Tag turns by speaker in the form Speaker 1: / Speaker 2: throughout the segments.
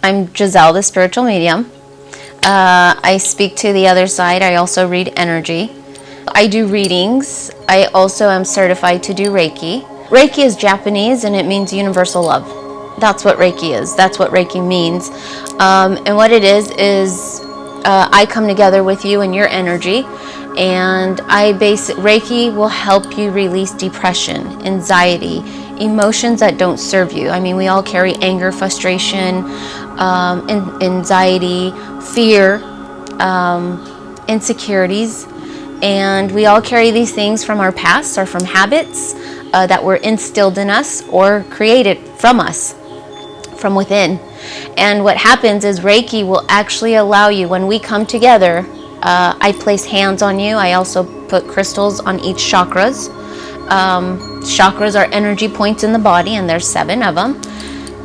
Speaker 1: I'm Giselle, the spiritual medium. I speak to the other side. I also read energy. I do readings. I also am certified to do Reiki. Reiki is Japanese and it means universal love. That's what Reiki is. That's what Reiki means. And what it is I come together with you and your energy, and Reiki will help you release depression, anxiety, emotions that don't serve you. I mean, we all carry anger, frustration, anxiety, fear, insecurities, and we all carry these things from our past or from habits that were instilled in us or created from us, from within. And what happens is Reiki will actually allow you, when we come together, I place hands on you. I also put crystals on each chakras. Chakras are energy points in the body, and there's 7 of them.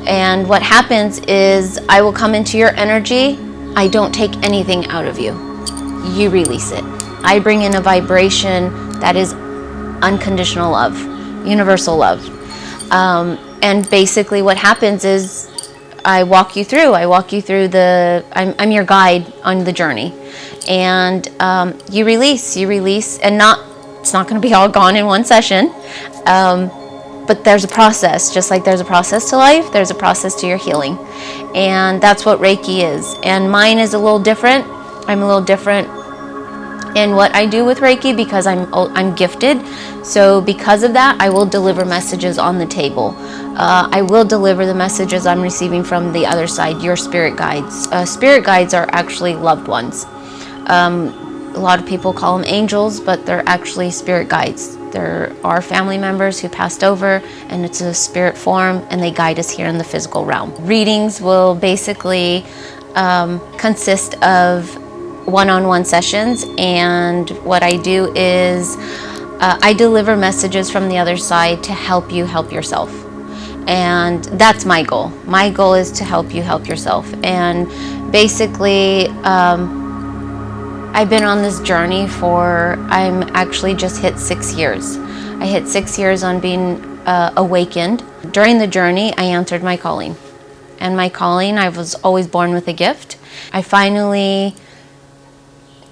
Speaker 1: And what happens is I will come into your energy. I don't take anything out of you. You release it. I bring in a vibration that is unconditional love, universal love. And basically what happens is I walk you through I'm your guide on the journey. And you release, and it's not going to be all gone in one session. But there's a process, just like there's a process to life, there's a process to your healing. And that's what Reiki is. And mine is a little different. I'm a little different in what I do with Reiki because I'm gifted. So because of that, I will deliver messages on the table. I will deliver the messages I'm receiving from the other side, your spirit guides. Spirit guides are actually loved ones. A lot of people call them angels, but they're actually spirit guides. There are family members who passed over, and it's a spirit form, and they guide us here in the physical realm. Readings will basically consist of one-on-one sessions, and what I do is I deliver messages from the other side to help you help yourself. And that's my goal. My goal is to help you help yourself. And basically, I've been on this journey I'm actually just hit 6 years. I hit 6 years on being awakened. During the journey, I answered my calling. And my calling, I was always born with a gift. I finally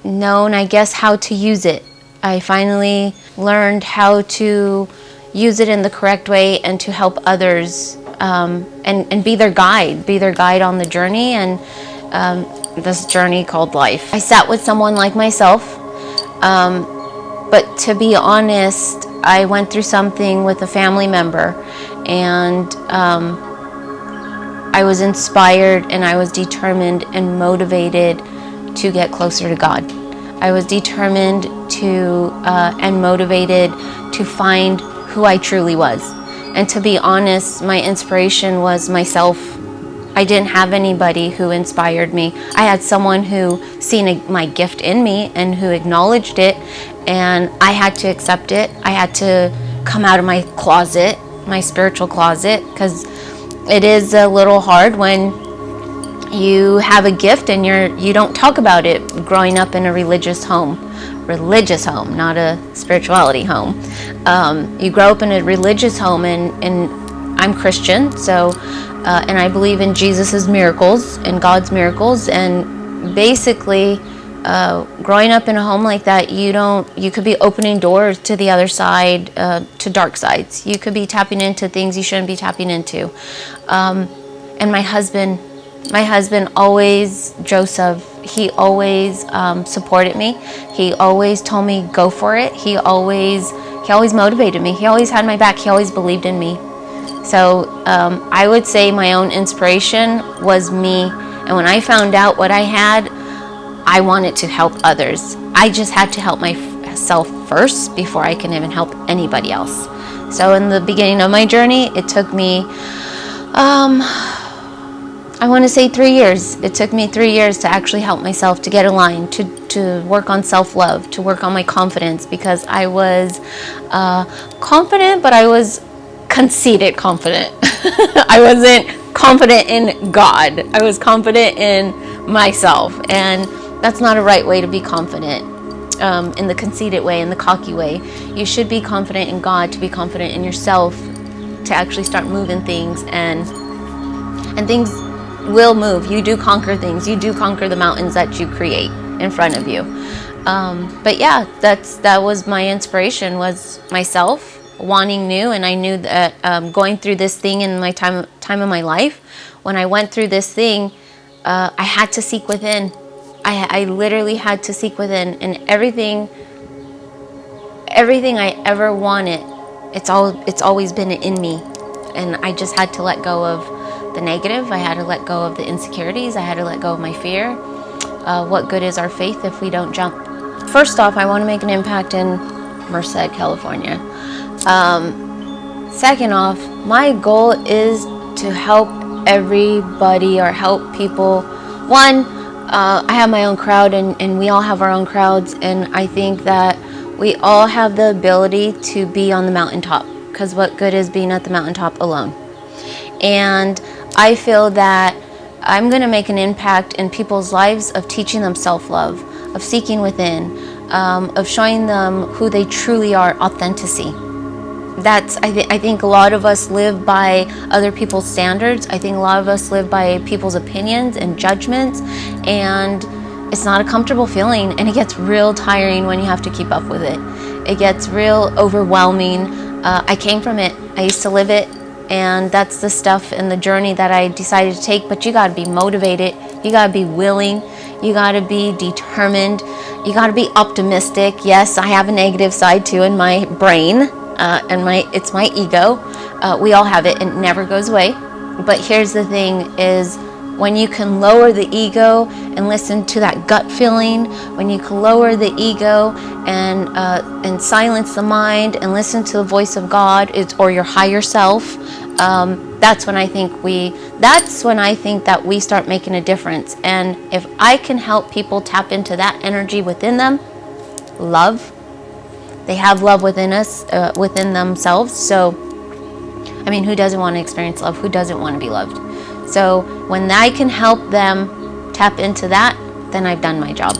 Speaker 1: known, I guess, how to use it. I finally learned how to use it in the correct way and to help others and be their guide on the journey and this journey called life. I sat with someone like myself, but to be honest, I went through something with a family member, and I was inspired and I was determined and motivated to get closer to God. I was determined and motivated to find who I truly was. And to be honest, my inspiration was myself. I didn't have anybody who inspired me. I had someone who seen my gift in me and who acknowledged it, and I had to accept it. I had to come out of my closet, my spiritual closet, because it is a little hard when you have a gift and you don't talk about it. Growing up in a religious home, not a spirituality home. You grow up in a religious home, and I'm Christian, so and I believe in Jesus's miracles and God's miracles. And basically, growing up in a home like that, you could be opening doors to the other side, to dark sides. You could be tapping into things you shouldn't be tapping into. And my husband always, Joseph, he always supported me. He always told me, go for it. He always motivated me. He always had my back. He always believed in me. So I would say my own inspiration was me. And when I found out what I had, I wanted to help others. I just had to help myself first before I can even help anybody else. So in the beginning of my journey, it took me, I want to say 3 years. It took me 3 years to actually help myself to get aligned, to work on self-love, to work on my confidence, because I was confident, but I was conceited confident. I wasn't confident in God. I was confident in myself, and that's not a right way to be confident. In the conceited way, in the cocky way. You should be confident in God, to be confident in yourself, to actually start moving things, and things will move. You do conquer things. You do conquer the mountains that you create in front of you. But yeah, that was my inspiration, was myself wanting new. And I knew that going through this thing in my time of my life, when I went through this thing, I had to seek within. I literally had to seek within, and everything I ever wanted, it's always been in me. And I just had to let go of the negative. I had to let go of the insecurities. I had to let go of my fear. What good is our faith if we don't jump? First off, I want to make an impact in Merced, California. Second off, my goal is to help everybody, or help people. One, I have my own crowd, and we all have our own crowds, and I think that we all have the ability to be on the mountaintop, because what good is being at the mountaintop alone? And I feel that I'm going to make an impact in people's lives of teaching them self-love, of seeking within, of showing them who they truly are, authenticity. I think a lot of us live by other people's standards. I think a lot of us live by people's opinions and judgments, and it's not a comfortable feeling, and it gets real tiring when you have to keep up with it. It gets real overwhelming. I came from it. I used to live it, and that's the stuff and the journey that I decided to take. But you got to be motivated. You got to be willing. You got to be determined. You got to be optimistic. Yes, I have a negative side too in my brain, and it's my ego. We all have it, and it never goes away. But here's the thing: is when you can lower the ego and listen to that gut feeling, when you can lower the ego and silence the mind and listen to the voice of God, or your higher self, that's when I think that we start making a difference. And if I can help people tap into that energy within them, love, they have love within us, within themselves. So, I mean, who doesn't want to experience love? Who doesn't want to be loved? So when I can help them tap into that, then I've done my job.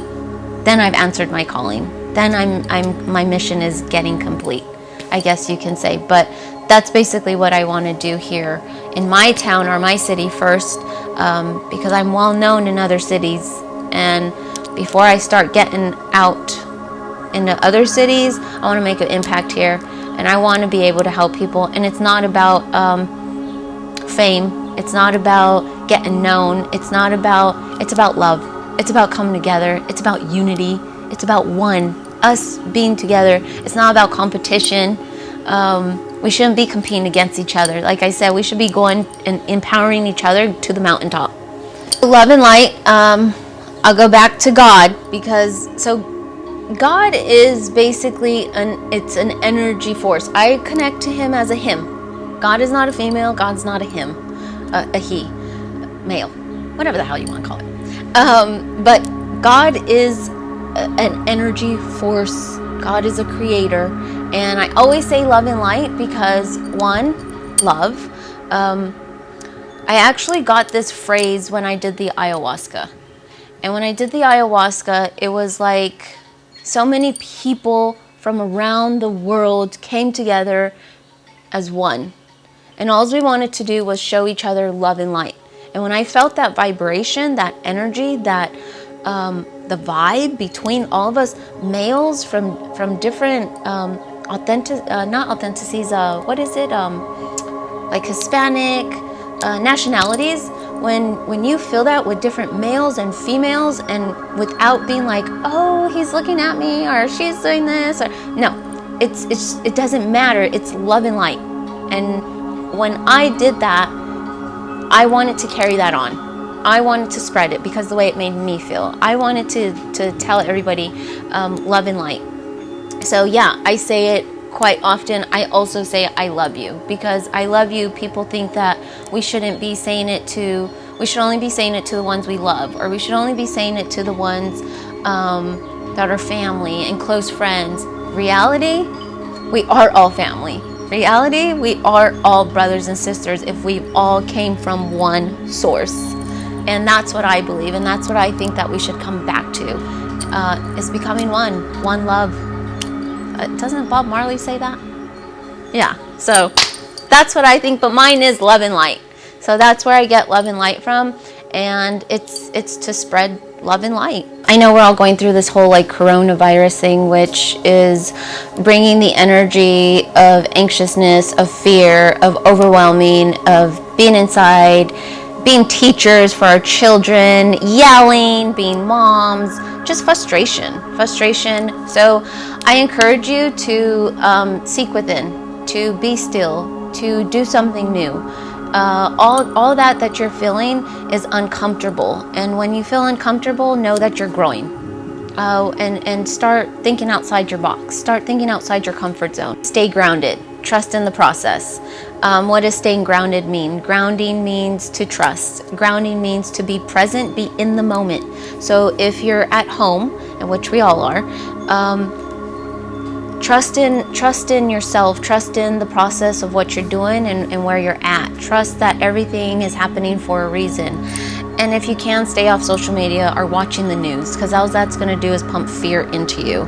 Speaker 1: Then I've answered my calling. Then my mission is getting complete, I guess you can say. But that's basically what I want to do here in my town or my city first, because I'm well known in other cities. And before I start getting out into other cities, I want to make an impact here, and I want to be able to help people. And it's not about fame. It's not about getting known. It's about love. It's about coming together. It's about unity. It's about us being together. It's not about competition. We shouldn't be competing against each other. Like I said, we should be going and empowering each other to the mountaintop. Love and light. I'll go back to God, because God is basically it's an energy force. I connect to Him as a him. God is not a female. God's not a him. A he, male, whatever the hell you want to call it. But God is an energy force. God is a creator. And I always say love and light because, one, love. I actually got this phrase when I did the ayahuasca. And when I did the ayahuasca, it was like so many people from around the world came together as one. And all we wanted to do was show each other love and light. And when I felt that vibration, that energy, that the vibe between all of us, males from different not authenticities, like Hispanic nationalities, when you feel that with different males and females, and without being like, oh, he's looking at me, or she's doing this, or no, it doesn't matter. It's love and light. And when I did that, I wanted to carry that on. I wanted to spread it because the way it made me feel. I wanted to tell everybody love and light. So yeah, I say it quite often. I also say I love you, because I love you. People think that we should only be saying it to the ones we love, or we should only be saying it to the ones that are family and close friends. Reality, we are all family. Reality, we are all brothers and sisters if we all came from one source. And that's what I believe, and that's what I think that we should come back to, is becoming one love. Doesn't Bob Marley say that? Yeah, so that's what I think, but mine is love and light. So that's where I get love and light from. and it's to spread love and light. I know we're all going through this whole like coronavirus thing, which is bringing the energy of anxiousness, of fear, of overwhelming, of being inside, being teachers for our children, yelling, being moms, just frustration. So I encourage you to seek within, to be still, to do something new. All that you're feeling is uncomfortable, and when you feel uncomfortable, know that you're growing. And start thinking outside your box. Start thinking outside your comfort zone. Stay grounded. Trust in the process. What does staying grounded mean? Grounding means to trust. Grounding means to be present, be in the moment. So if you're at home, and which we all are, trust in yourself. Trust in the process of what you're doing and where you're at. Trust that everything is happening for a reason. And if you can, stay off social media or watching the news, because all that's going to do is pump fear into you.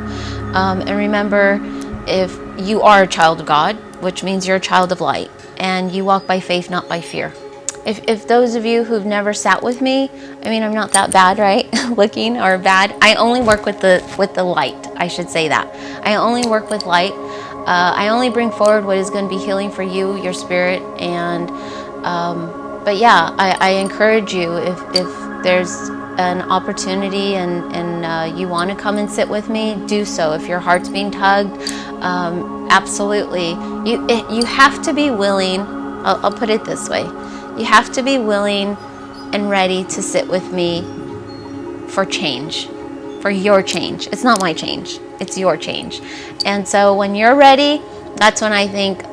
Speaker 1: And remember, if you are a child of God, which means you're a child of light, and you walk by faith, not by fear. If those of you who've never sat with me, I mean, I'm not that bad, right? Looking or bad. I only work with the light. I should say that. I only work with light. I only bring forward what is going to be healing for you, your spirit, and but yeah, I encourage you, if there's an opportunity and you want to come and sit with me, do so. If your heart's being tugged, absolutely. You have to be willing. I'll put it this way. You have to be willing and ready to sit with me for change, for your change. It's not my change. It's your change. And so when you're ready, that's when I think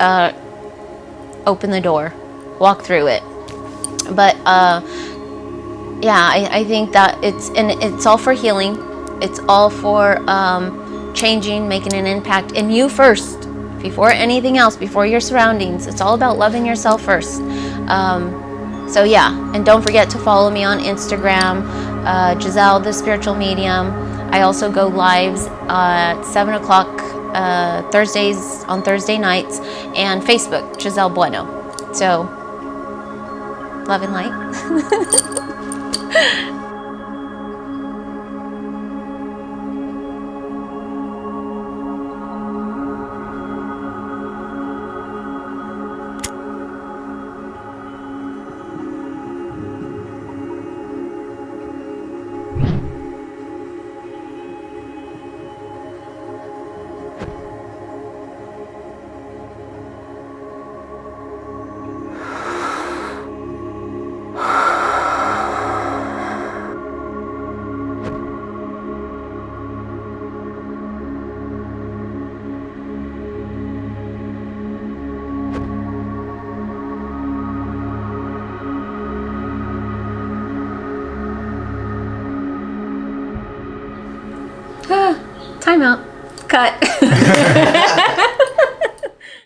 Speaker 1: open the door, walk through it. But yeah, I think that it's all for healing. It's all for changing, making an impact in you first, before anything else, before your surroundings. It's all about loving yourself first. So yeah, and don't forget to follow me on Instagram, Giselle, the Spiritual Medium. I also go lives at 7 o'clock Thursdays on Thursday nights, and Facebook, Giselle Bueno. So, love and light. Time out. Cut.